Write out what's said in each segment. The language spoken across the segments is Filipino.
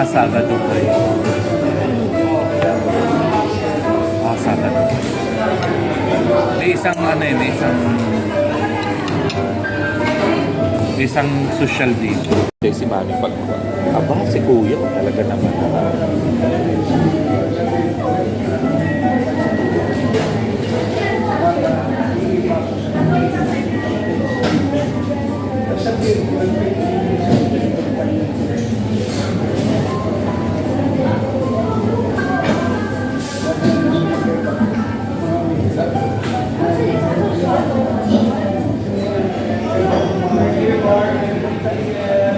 Sabado kayo. Sabado. May isang ano eh, may isang social dito. Si Mami pagkuha. Aba, si Kuya talaga naman.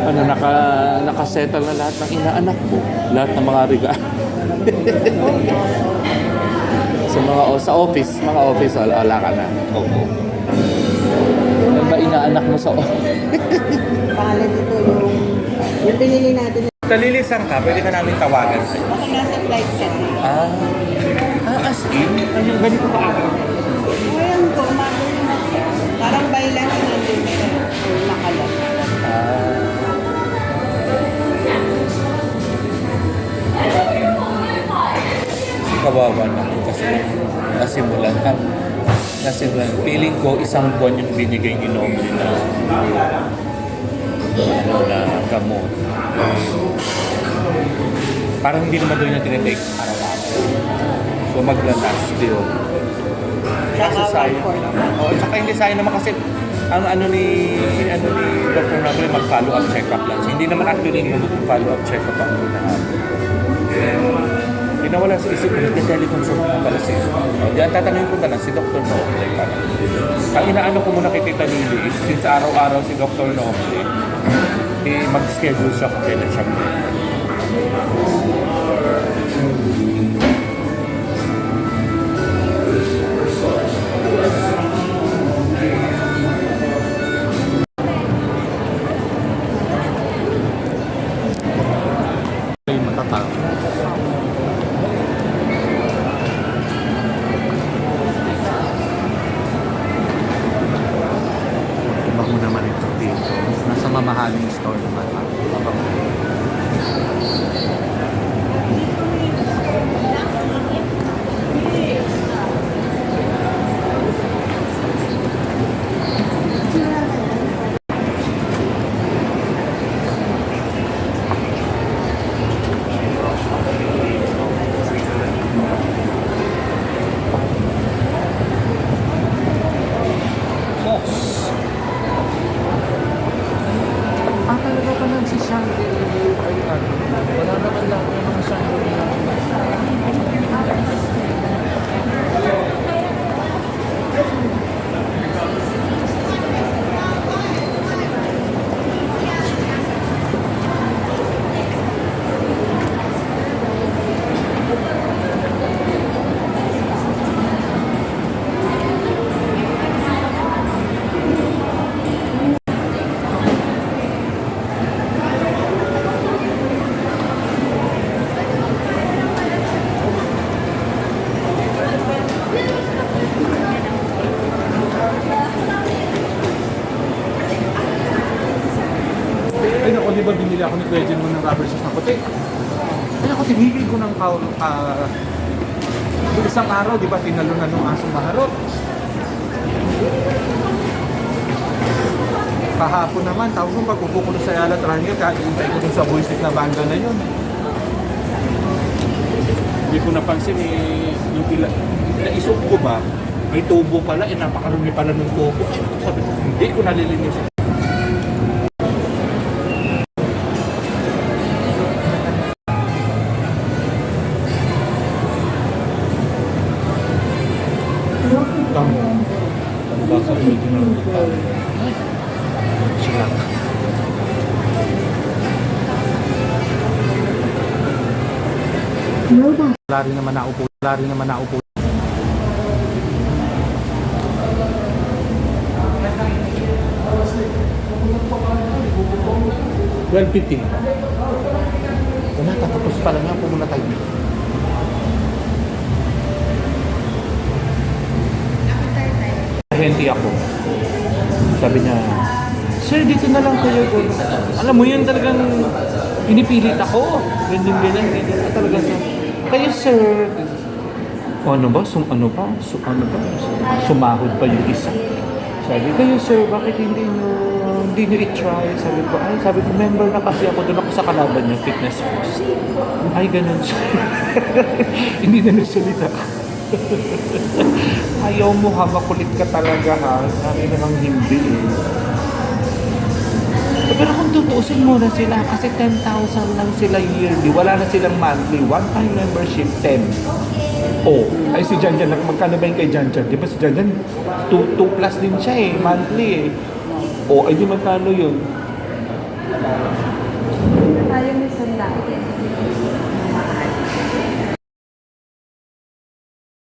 Ano, nakasettle na lahat ng inaanak mo, lahat ng mga regalo. Sa office, wala ka na. Oo. Ano ba inaanak mo sa office? Pangalan dito yung pinili natin. Talilisan ka, pwede ka namin tawagan. Baka nasa flight kasi. As in? Yung ganito ka ako? Ayan po, parang bailan na nandun sa nakalat. Kawawa naman kasi nasimulan feeling ko isang buwan yung binigay ni Nomi na gamot. Parang hindi naman doon yung tinitake araw-araw. So maglalast yun. Kasi sayang. Tsaka hindi sayang naman kasi ang ano ni Dr. Nomi mag-follow up check-up lang. So, hindi naman actually mag-follow up check-up ang hinahabol. Nawala sa isip ko, nagka-teleconsult na pala siya. Diyan tatanungin ko na lang si Dr. Noble. Ang inaano ko muna kay Tita Lily is, since araw-araw si Dr. Noble, mag-schedule siya kung kailan siya. Mamahaling store naman. Di ba binili ako ni Kuya Jen mo ng rubber sauce na puti? Kaya ako tinigil ko ng isang araw, di ba tinalo na nung asong maharot? Kahapon naman, tawag ko pagpupo ko sa Yala Triangle, kaintay ko dun sa buisit na banda na yun. Hindi ko napansin yung naisok ko ba, may tubo pala, napakarumi pala ng tubo. Sabi ko, hindi ko nalilinis. Wala rin naman naupo. 12:15. Wala, tatapos pa lang nga. Pumunta tayo. Henti ako. Sabi niya, sir, dito na lang kayo. Alam mo yun talagang Pinipilit ako. Ganyan. Talaga sa, kayo sir, o ano ba? Sumahod pa yung isa. Sabi, kayo sir, bakit hindi nyo i-try? Sabi ko, member na kasi ako, doon ako sa kalaban niya, Fitness First. Ay, ganun siya. Hindi na nagsalita. Ayaw mo ha, makulit ka talaga ha. Sabi na lang hindi eh. Pero kung tutuusin mo na sila, kasi 10,000 lang sila yearly, wala na silang monthly, one-time membership, 10. Oh, ay si Janjan, magkano ba yung kay Janjan? Di ba si Janjan, 2 plus din siya eh, monthly eh. Oh, ay di magkano yun?